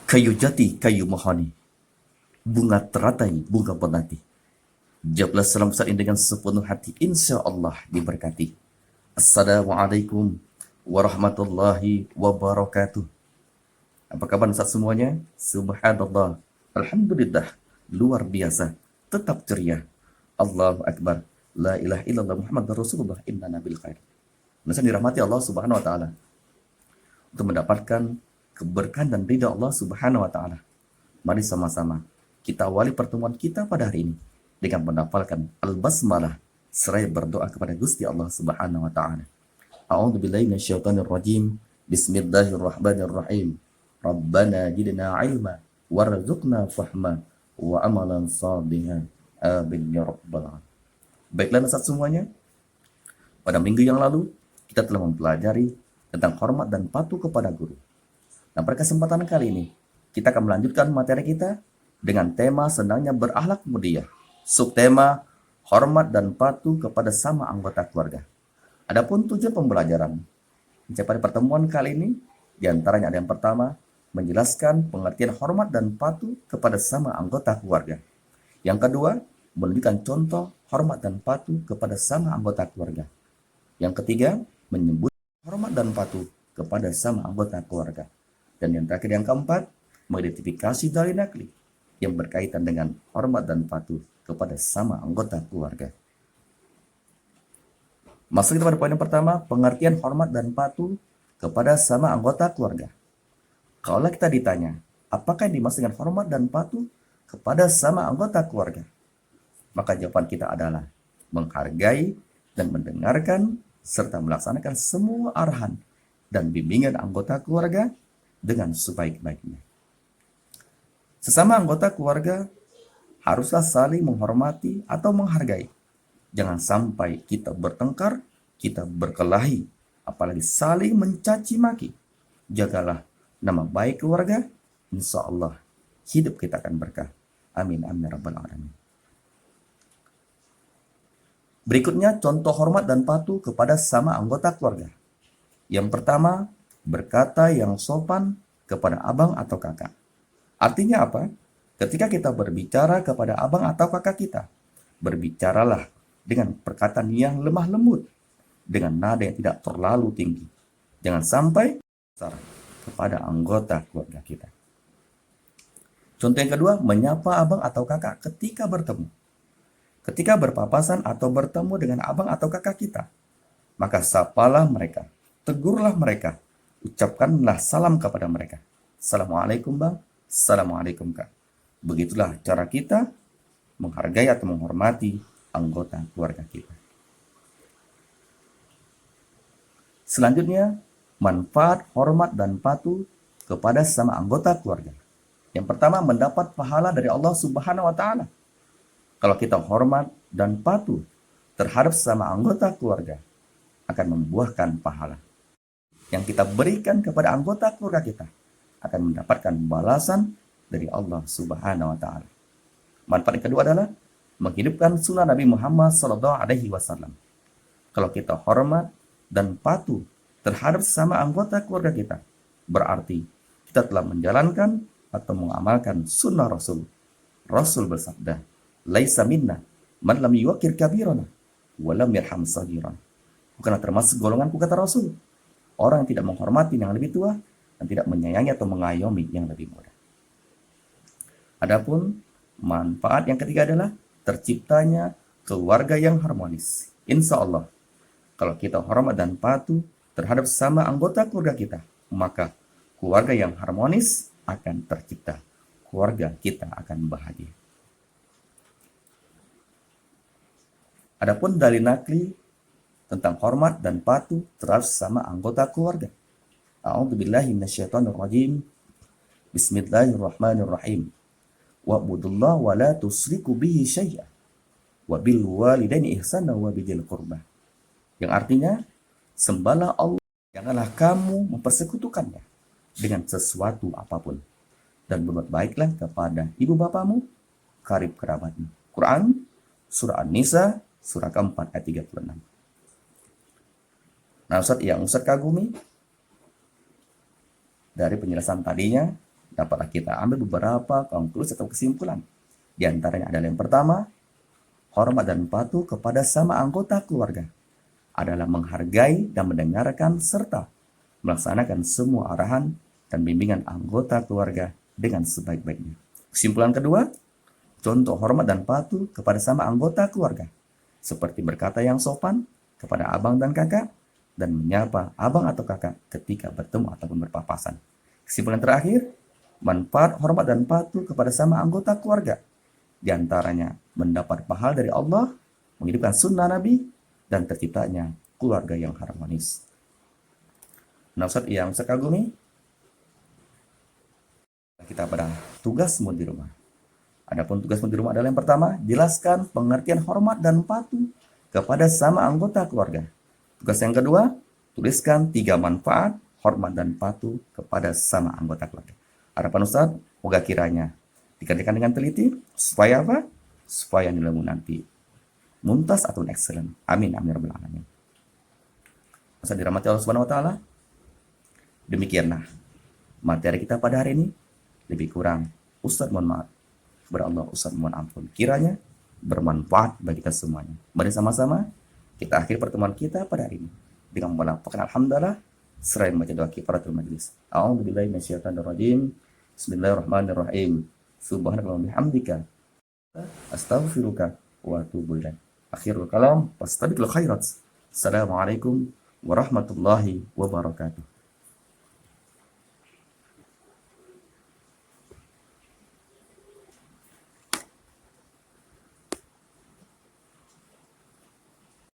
Kayu jati, kayu mahoni, bunga teratai, bunga penati. Jawablah salam saat ini dengan sepenuh hati, insya Allah diberkati. Assalamualaikum warahmatullahi wabarakatuh. Apa kabar Ustaz semuanya? Subhanallah, Alhamdulillah, luar biasa, tetap ceria. Allahu Akbar, la ilaha illallah Muhammad Rasulullah, inna nabil khair. Saya dirahmati Allah Subhanahu wa Ta'ala untuk mendapatkan keberkahan dan ridha Allah Subhanahu wa Ta'ala. Mari sama-sama kita awali pertemuan kita pada hari ini dengan mendapatkan al-basmalah seraya berdoa kepada Gusti Allah Subhanahu wa Ta'ala. A'udzu billahi minasyaitonir rajim. Bismillahirrahmanirrahim. Rabbana zidna ilma warzuqna fahma wa amalan shalihan. Amin ya rabbal alamin. Baiklah Ustaz semuanya, pada minggu yang lalu kita telah mempelajari tentang hormat dan patuh kepada guru. Nah, pada kesempatan kali ini kita akan melanjutkan materi kita dengan tema senangnya berakhlak mulia. Subtema hormat dan patuh kepada sama anggota keluarga. Adapun tujuan pembelajaran pada pertemuan kali ini diantaranya ada yang pertama, menjelaskan pengertian hormat dan patuh kepada sama anggota keluarga. Yang kedua, menunjukkan contoh hormat dan patuh kepada sama anggota keluarga. Yang ketiga, menyebut hormat dan patuh kepada sama anggota keluarga. Dan yang terakhir, yang keempat, mengidentifikasi dalil nakli yang berkaitan dengan hormat dan patuh kepada sama anggota keluarga. Masuk kita pada poin yang pertama, pengertian hormat dan patuh kepada sama anggota keluarga. Kalau kita ditanya, apakah yang dimaksud dengan hormat dan patuh kepada sama anggota keluarga? Maka jawaban kita adalah menghargai dan mendengarkan serta melaksanakan semua arahan dan bimbingan anggota keluarga dengan sebaik-baiknya. Sesama anggota keluarga haruslah saling menghormati atau menghargai. Jangan sampai kita bertengkar, kita berkelahi, apalagi saling mencaci maki. Jagalah nama baik keluarga, insya Allah hidup kita akan berkah. Amin, amin, ya rabbal alamin. Berikutnya contoh hormat dan patuh kepada sama anggota keluarga. Yang pertama, berkata yang sopan kepada abang atau kakak. Artinya apa? Ketika kita berbicara kepada abang atau kakak kita, berbicaralah dengan perkataan yang lemah lembut, dengan nada yang tidak terlalu tinggi. Jangan sampai besar kepada anggota keluarga kita. Contoh yang kedua, menyapa abang atau kakak ketika bertemu. Ketika berpapasan atau bertemu dengan abang atau kakak kita, maka sapalah mereka, tegurlah mereka, ucapkanlah salam kepada mereka. Assalamualaikum bang, assalamualaikum kak. Begitulah cara kita menghargai atau menghormati anggota keluarga kita. Selanjutnya, manfaat, hormat, dan patuh kepada sama anggota keluarga. Yang pertama, mendapat pahala dari Allah Subhanahu wa Ta'ala. Kalau kita hormat dan patuh terhadap sama anggota keluarga, akan membuahkan pahala. Yang kita berikan kepada anggota keluarga kita akan mendapatkan balasan dari Allah Subhanahu wa Ta'ala. Manfaat yang kedua adalah menghidupkan sunnah Nabi Muhammad SAW. Kalau kita hormat dan patuh terhadap sama anggota keluarga kita, berarti kita telah menjalankan atau mengamalkan sunnah Rasul. Rasul bersabda, "Laisa minna man lam yuqir kabirana wa lam yarham saghirana." Bukanlah termasuk golonganku, kata Rasul, orang yang tidak menghormati yang lebih tua dan tidak menyayangi atau mengayomi yang lebih muda. Adapun manfaat yang ketiga adalah terciptanya keluarga yang harmonis. Insya Allah, kalau kita hormat dan patuh terhadap sama anggota keluarga kita, maka keluarga yang harmonis akan tercipta. Keluarga kita akan bahagia. Adapun dalil nakli tentang hormat dan patuh terhadap sama anggota keluarga. A'udzubillahi minasyaitonir rajim. Bismillahirrahmanirrahim. Wa'budullaha wa la tusyriku bihi syai'a. Wa bil walidaini ihsana wa bidzil qurba. Yang artinya, sembahlah Allah, janganlah kamu mempersekutukannya dengan sesuatu apapun, dan berbuat baiklah kepada ibu bapamu, karib kerabatmu. Quran surah An-Nisa surah keempat ayat 36. Nah, Ustaz kagumi dari penjelasan tadinya dapatlah kita ambil beberapa konklusi atau kesimpulan. Di antaranya adalah yang pertama, hormat dan patuh kepada sama anggota keluarga adalah menghargai dan mendengarkan serta melaksanakan semua arahan dan bimbingan anggota keluarga dengan sebaik-baiknya. Kesimpulan kedua, contoh hormat dan patuh kepada sama anggota keluarga, seperti berkata yang sopan kepada abang dan kakak, dan menyapa abang atau kakak ketika bertemu ataupun berpapasan. Kesimpulan terakhir, manfaat hormat dan patuh kepada sama anggota keluarga, di antaranya mendapat pahala dari Allah, menghidupkan sunnah Nabi, dan terciptanya keluarga yang harmonis. Nah, Ustaz yang saya kagumi, kita pada tugasmu di rumah. Adapun tugasmu di rumah adalah yang pertama, jelaskan pengertian hormat dan patuh kepada sama anggota keluarga. Tugas yang kedua, tuliskan 3 manfaat hormat dan patuh kepada sama anggota keluarga. Harapan Ustaz, moga kiranya dikerjakan dengan teliti, supaya apa? Supaya nilaimu nanti muntas atau excellent. Amin, amin, rabbal alamin. Ustaz dirahmati Allah Subhanahu wa Ta'ala. Demikianlah materi kita pada hari ini. Lebih kurang, Ustaz mohon maaf. Kepada Allah, Ustaz mohon ampun. Kiranya bermanfaat bagi kita semuanya. Mari sama-sama kita akhiri pertemuan kita pada hari ini dengan melafalkan alhamdulillah seraya membaca doa kifaratul majlis. A'udzubillahi minasyaitonir rajim. Bismillahirrahmanirrahim. Subhanakallahumma bihamdika astaghfiruka wa atubu ilaik. Akhirul kalam wastabiqul khairat. Assalamualaikum warahmatullahi wabarakatuh.